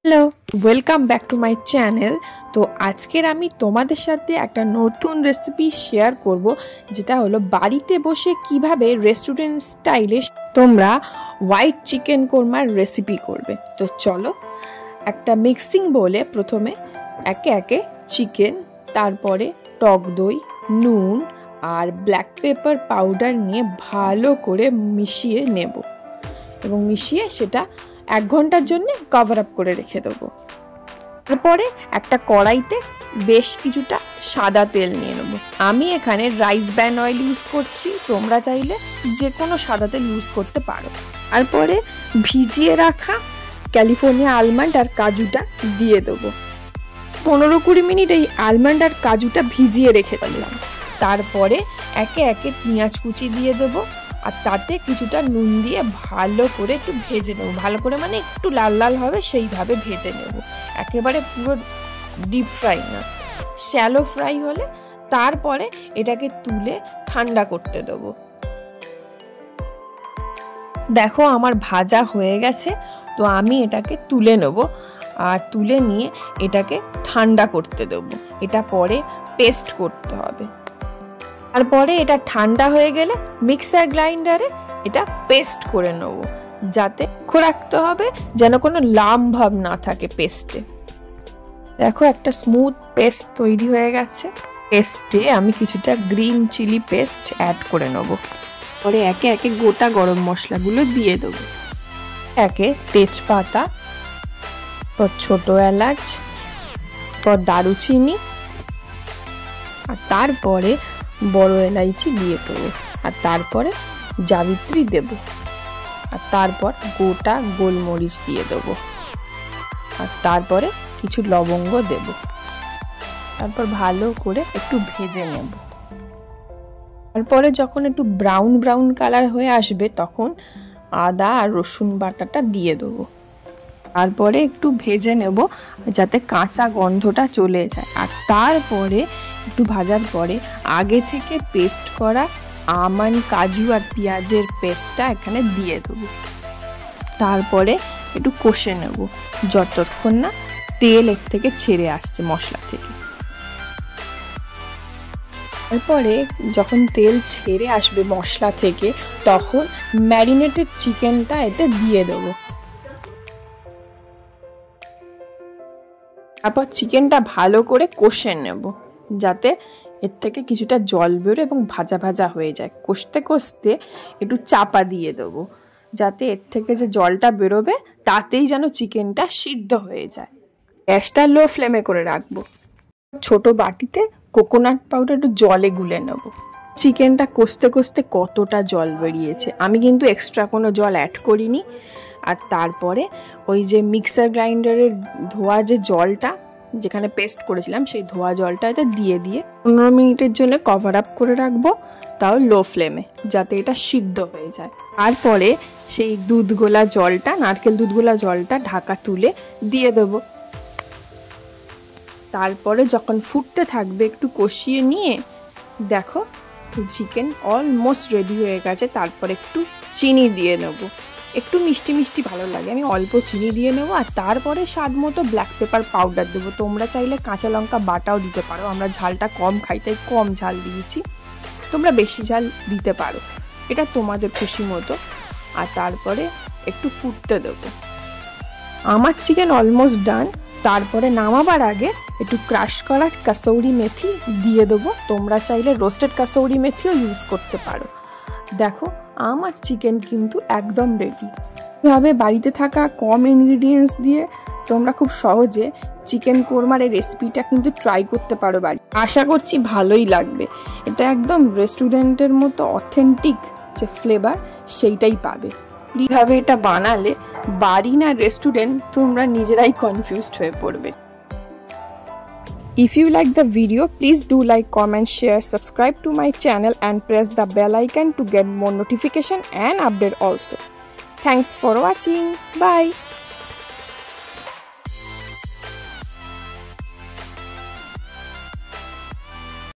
Hello, welcome back to my channel. তো আজকের আমি তোমাদের সাথে একটা নতুন রেসিপি শেয়ার করব, যেটা হলো বাড়িতে বসে কিভাবে রেস্টুরেন্ট স্টাইলে তোমরা হোয়াইট চিকেন কোরমার রেসিপি করবে। তো চলো, একটা মিক্সিং বোলে প্রথমে একে একে চিকেন, তারপরে টক দই, নুন আর ব্ল্যাক পেপার পাউডার নিয়ে ভালো করে মিশিয়ে নেব এবং মিশিয়ে সেটা 1 ঘন্টার জন্য কভার আপ করে রেখে দেবো। তারপরে একটা কড়াইতে বেশ কিছুটা সাদা তেল নিয়ে নেব। আমি এখানে রাইস ব্র্যান অয়েল ইউজ করছি, তোমরা চাইলে যে কোনো সাদা তেল ইউজ করতে পারো। তারপরে ভিজিয়ে রাখা ক্যালিফোর্নিয়া আলমন্ড আর কাজুটা দিয়ে দেবো। 15-20 মিনিট এই আলমন্ড আর কাজুটা ভিজিয়ে রেখেছিলাম। তারপরে একে একে পেঁয়াজ কুচি দিয়ে দেবো আর তাতে কিছুটা নুন দিয়ে ভালো করে একটু ভেজে নেব। ভালো করে মানে একটু লাল লাল হবে সেইভাবে ভেজে নেব, একেবারে পুরো ডিপ ফ্রাই না, শ্যালো ফ্রাই হলে তারপরে এটাকে তুলে ঠান্ডা করতে দেবো। দেখো আমার ভাজা হয়ে গেছে, তো আমি এটাকে তুলে নেব আর তুলে নিয়ে এটাকে ঠান্ডা করতে দেবো। এটা পরে পেস্ট করতে হবে। তারপরে এটা ঠান্ডা হয়ে গেলে মিক্সার গ্রাইন্ডারে এটা পেস্ট করে নেব, যাতে লক্ষ্য রাখতে হবে যেন কোনো লাম ভাব না থাকে পেস্টে। দেখো একটা স্মুথ পেস্ট তৈরি হয়ে গেছে। পেস্টে আমি কিছুটা গ্রিন চিলি পেস্ট অ্যাড করে নেব। পরে একে একে গোটা গরম মশলাগুলো দিয়ে দেবো। একে তেজপাতা, পর ছোট এলাচ, পর দারুচিনি আর তারপরে বড় এলাইচি দিয়ে দেবো আর তারপরে জাবিত্রী দেব আর তারপর গোটা গোলমরিচ দিয়ে দেবো আর তারপরে কিছু লবঙ্গ দেব। তারপর ভালো করে একটু ভেজে নেব। তারপরে যখন একটু ব্রাউন ব্রাউন কালার হয়ে আসবে তখন আদা আর রসুন বাটাটা দিয়ে দেবো। তারপরে একটু ভেজে নেব যাতে কাঁচা গন্ধটা চলে যায়। আর তারপরে একটু ভাজার পরে আগে থেকে পেস্ট করা আমন্ড, কাজু আর পেঁয়াজের পেস্টটা এখানে দিয়ে দেবো। তারপরে একটু কষে নেব যতক্ষণ না তেল এর থেকে ছেড়ে আসছে মশলা থেকে। তারপরে যখন তেল ছেড়ে আসবে মশলা থেকে তখন ম্যারিনেটেড চিকেনটা এতে দিয়ে দেবো। তারপর চিকেনটা ভালো করে কষে নেব যাতে এর থেকে কিছুটা জল বেরো এবং ভাজা ভাজা হয়ে যায়। কষতে কষতে একটু চাপা দিয়ে দেবো যাতে এর থেকে যে জলটা বেরোবে তাতেই যেন চিকেনটা সিদ্ধ হয়ে যায়। গ্যাসটা লো ফ্লেমে করে রাখবো। ছোট বাটিতে কোকোনাট পাউডার একটু জলে গুলে নেব। চিকেনটা কষতে কষতে কতটা জল বেরিয়েছে, আমি কিন্তু এক্সট্রা কোনো জল অ্যাড করিনি। আর তারপরে ওই যে মিক্সার গ্রাইন্ডারের ধোয়া যে জলটা যেখানে পেস্ট করেছিলাম সেই ধোয়া জলটা এতে দিয়ে 15 মিনিটের জন্য কভার আপ করে রাখবো, তাও লো ফ্লেমে, যাতে এটা সিদ্ধ হয়ে যায়। তারপরে সেই দুধ গোলা জলটা, নারকেল দুধ গোলা জলটা ঢাকা তুলে দিয়ে দেবো। তারপরে যখন ফুটতে থাকবে একটু কষিয়ে নিয়ে দেখো চিকেন অলমোস্ট রেডি হয়ে গেছে। তারপর একটু চিনি দিয়ে নেব, একটু মিষ্টি মিষ্টি ভালো লাগে, আমি অল্প চিনি দিয়ে নেবো। আর তারপরে স্বাদ মতো ব্ল্যাক পেপার পাউডার দেবো। তোমরা চাইলে কাঁচা লঙ্কা বাটাও দিতে পারো, আমরা ঝালটা কম খাই তাই কম ঝাল দিয়েছি, তোমরা বেশি ঝাল দিতে পারো, এটা তোমাদের খুশি মতো। আর তারপরে একটু ফুটতে দেবো। আমার চিকেন অলমোস্ট ডান। তারপরে নামাবার আগে একটু ক্রাশ করা কাসৌরি মেথি দিয়ে দেবো, তোমরা চাইলে রোস্টেড কাসৌরি মেথিও ইউজ করতে পারো। দেখো আমার চিকেন কিন্তু একদম রেডি। এভাবে বাড়িতে থাকা কম ইনগ্রিডিয়েন্টস দিয়ে তোমরা খুব সহজে চিকেন কোরমার এই রেসিপিটা কিন্তু ট্রাই করতে পারো বাড়ি। আশা করছি ভালোই লাগবে। এটা একদম রেস্টুরেন্টের মতো অথেন্টিক যে ফ্লেভার সেইটাই পাবে। এইভাবে এটা বানালে বাড়ি না রেস্টুরেন্ট তোমরা নিজেরাই কনফিউজড হয়ে পড়বে। If you like the video, please do like, comment, share, subscribe to my channel and press the bell icon to get more notification and update also. Thanks for watching. Bye.